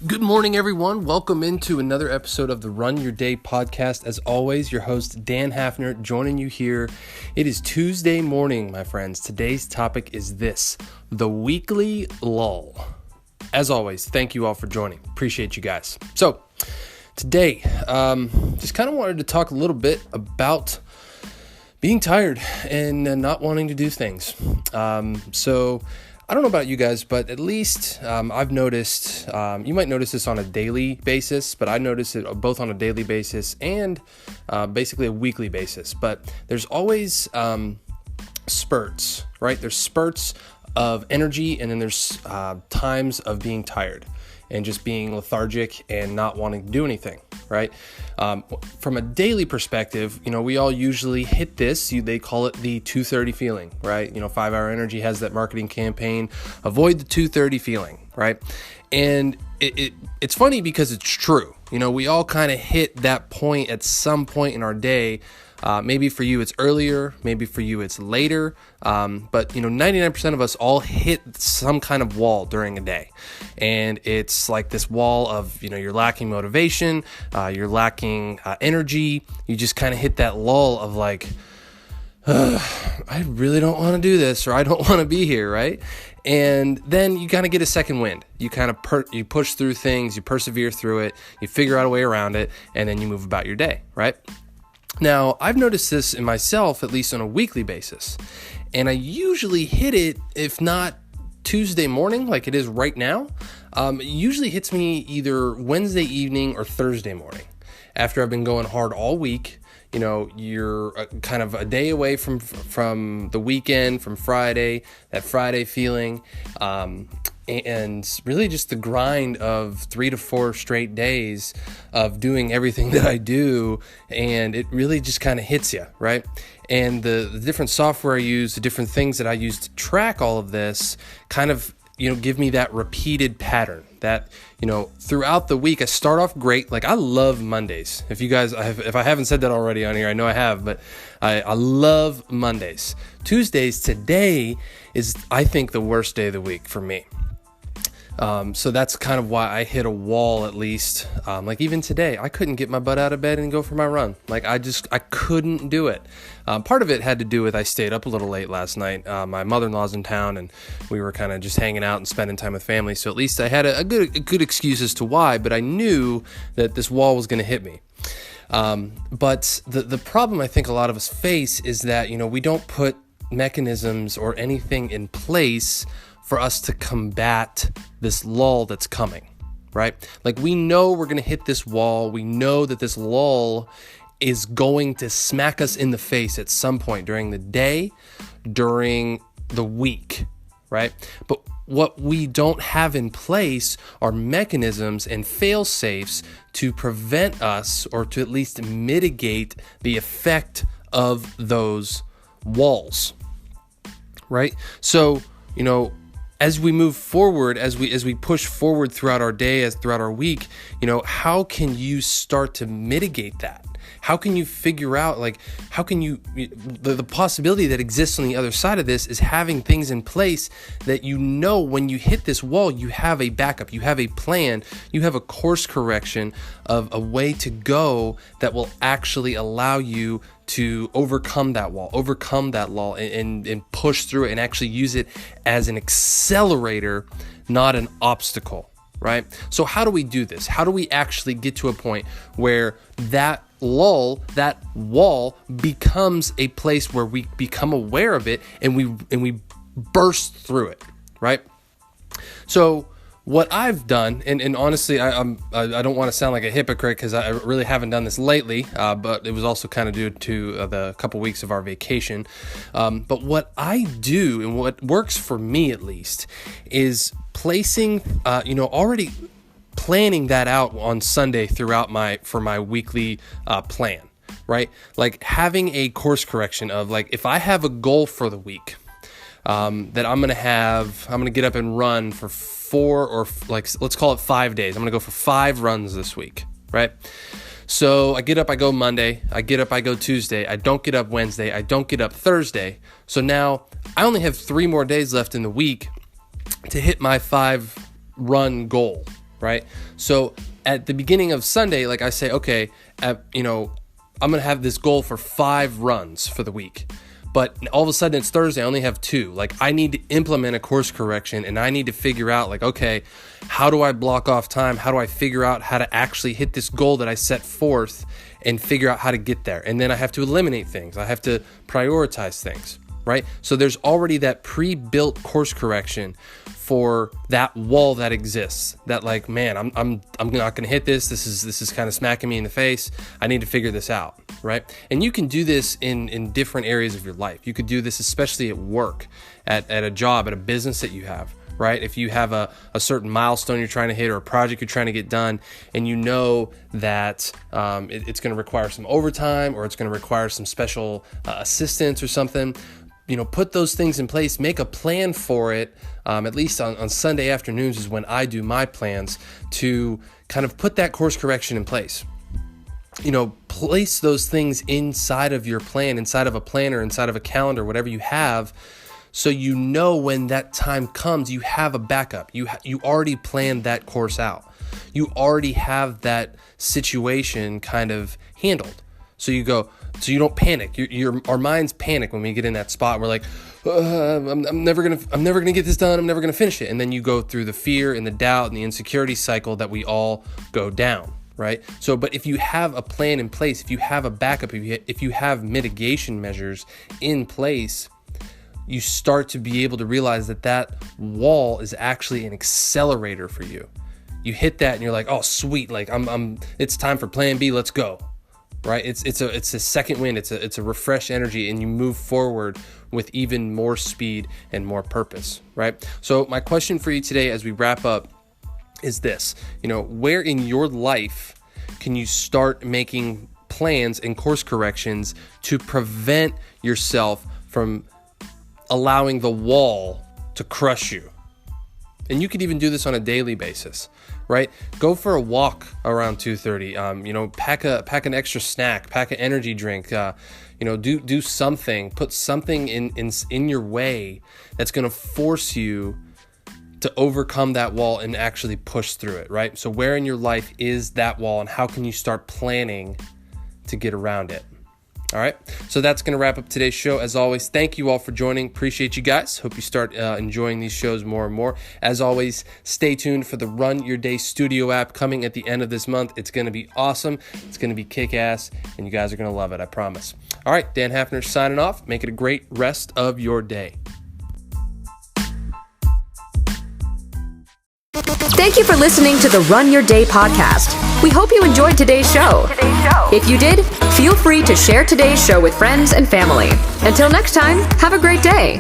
Good morning, everyone. Welcome into another episode of the Run Your Day podcast. As always, your host, Dan Hafner, joining you here. It is Tuesday morning, my friends. Today's topic is this, the Weekly Lull. As always, thank you all for joining. Appreciate you guys. So, today, just kind of wanted to talk a little bit about being tired and not wanting to do things. I don't know about you guys, but at least I've noticed, you might notice this on a daily basis, but I notice it both on a daily basis and basically a weekly basis. But there's always spurts, right? There's spurts of energy, and then there's times of being tired and just being lethargic and not wanting to do anything, right? From a daily perspective, we all usually hit this. They call it the 2:30 feeling, right? 5 Hour Energy has that marketing campaign, avoid the 2:30 feeling, right? And it's funny because it's true. We all kind of hit that point at some point in our day. Maybe for you it's earlier, maybe for you it's later, but 99% of us all hit some kind of wall during a day, and it's like this wall of you're lacking motivation, you're lacking energy, you just kind of hit that lull of like, I really don't want to do this, or I don't want to be here, right? And then you kind of get a second wind. You kind of you push through things, you persevere through it, you figure out a way around it, and then you move about your day, right? Now, I've noticed this in myself, at least on a weekly basis, and I usually hit it, if not Tuesday morning, like it is right now. It usually hits me either Wednesday evening or Thursday morning. After I've been going hard all week, you're kind of a day away from the weekend, from Friday, that Friday feeling, and really just the grind of 3 to 4 straight days of doing everything that I do, and it really just kind of hits you, right? And the different software I use, the different things that I use to track all of this kind of, give me that repeated pattern that, throughout the week, I start off great. Like, I love Mondays. If I haven't said that already on here, I know I have, but I love Mondays. Tuesdays today is, I think, the worst day of the week for me. So that's kind of why I hit a wall, at least. Like even today, I couldn't get my butt out of bed and go for my run. Like I couldn't do it. Part of it had to do with I stayed up a little late last night. My mother-in-law's in town, and we were kind of just hanging out and spending time with family. So at least I had a good excuse as to why, but I knew that this wall was going to hit me. But the problem I think a lot of us face is that, we don't put mechanisms or anything in place for us to combat this lull that's coming, right? Like we know we're going to hit this wall. We know that this lull is going to smack us in the face at some point during the day, during the week, right? But what we don't have in place are mechanisms and fail-safes to prevent us, or to at least mitigate the effect of those walls, right? So, as we move forward, as we push forward throughout our day, throughout our week, how can you start to mitigate that? How can you figure out, the possibility that exists on the other side of this is having things in place that when you hit this wall, you have a backup, you have a plan, you have a course correction of a way to go that will actually allow you to overcome that wall, overcome that lull, and push through it and actually use it as an accelerator, not an obstacle, right? So how do we do this? How do we actually get to a point where that lull, that wall becomes a place where we become aware of it and we burst through it, right? So what I've done, and honestly, I don't want to sound like a hypocrite because I really haven't done this lately, but it was also kind of due to the couple weeks of our vacation. But what I do, and what works for me at least, is placing, already planning that out on Sunday throughout for my weekly plan, right? Like having a course correction of if I have a goal for the week, that I'm going to get up and run for 4 or let's call it 5 days. I'm going to go for 5 runs this week, right? So I get up, I go Monday, I get up, I go Tuesday, I don't get up Wednesday, I don't get up Thursday. So now I only have 3 more days left in the week to hit my 5 run goal, right? So at the beginning of Sunday, like I say, okay, I'm going to have this goal for 5 runs for the week. But all of a sudden it's Thursday, I only have 2. Like I need to implement a course correction, and I need to figure out like, okay, how do I block off time? How do I figure out how to actually hit this goal that I set forth and figure out how to get there? And then I have to eliminate things. I have to prioritize things, right? So there's already that pre-built course correction for that wall that exists, that like, man, I'm not gonna hit this. This is kind of smacking me in the face. I need to figure this out, right? And you can do this in different areas of your life. You could do this especially at work, at a job, at a business that you have, right? If you have a certain milestone you're trying to hit or a project you're trying to get done, and you know that it's going to require some overtime or it's going to require some special assistance or something, put those things in place, make a plan for it. At least on Sunday afternoons is when I do my plans to kind of put that course correction in place. Place those things inside of your plan, inside of a planner, inside of a calendar, whatever you have, so when that time comes, you have a backup. You already planned that course out. You already have that situation kind of handled. So you don't panic. Our minds panic when we get in that spot. We're like, I'm never gonna get this done. I'm never gonna finish it. And then you go through the fear and the doubt and the insecurity cycle that we all go down, right? So, but if you have a plan in place, if you have a backup, if you have mitigation measures in place, you start to be able to realize that wall is actually an accelerator for you. You hit that and you're like, oh, sweet. Like it's time for plan B. Let's go. Right? It's a second wind. It's a refreshed energy, and you move forward with even more speed and more purpose, right? So my question for you today as we wrap up is this, where in your life can you start making plans and course corrections to prevent yourself from allowing the wall to crush you? And you could even do this on a daily basis, right? Go for a walk around 2:30. Pack an extra snack, pack an energy drink. Do something. Put something in your way that's going to force you to overcome that wall and actually push through it, right? So where in your life is that wall, and how can you start planning to get around it? All right, so that's going to wrap up today's show. As always, thank you all for joining. Appreciate you guys. Hope you start enjoying these shows more and more. As always, stay tuned for the Run Your Day Studio app coming at the end of this month. It's going to be awesome. It's going to be kick-ass, and you guys are going to love it, I promise. All right, Dan Hafner signing off. Make it a great rest of your day. Thank you for listening to the Run Your Day podcast. We hope you enjoyed today's show. If you did, feel free to share today's show with friends and family. Until next time, have a great day.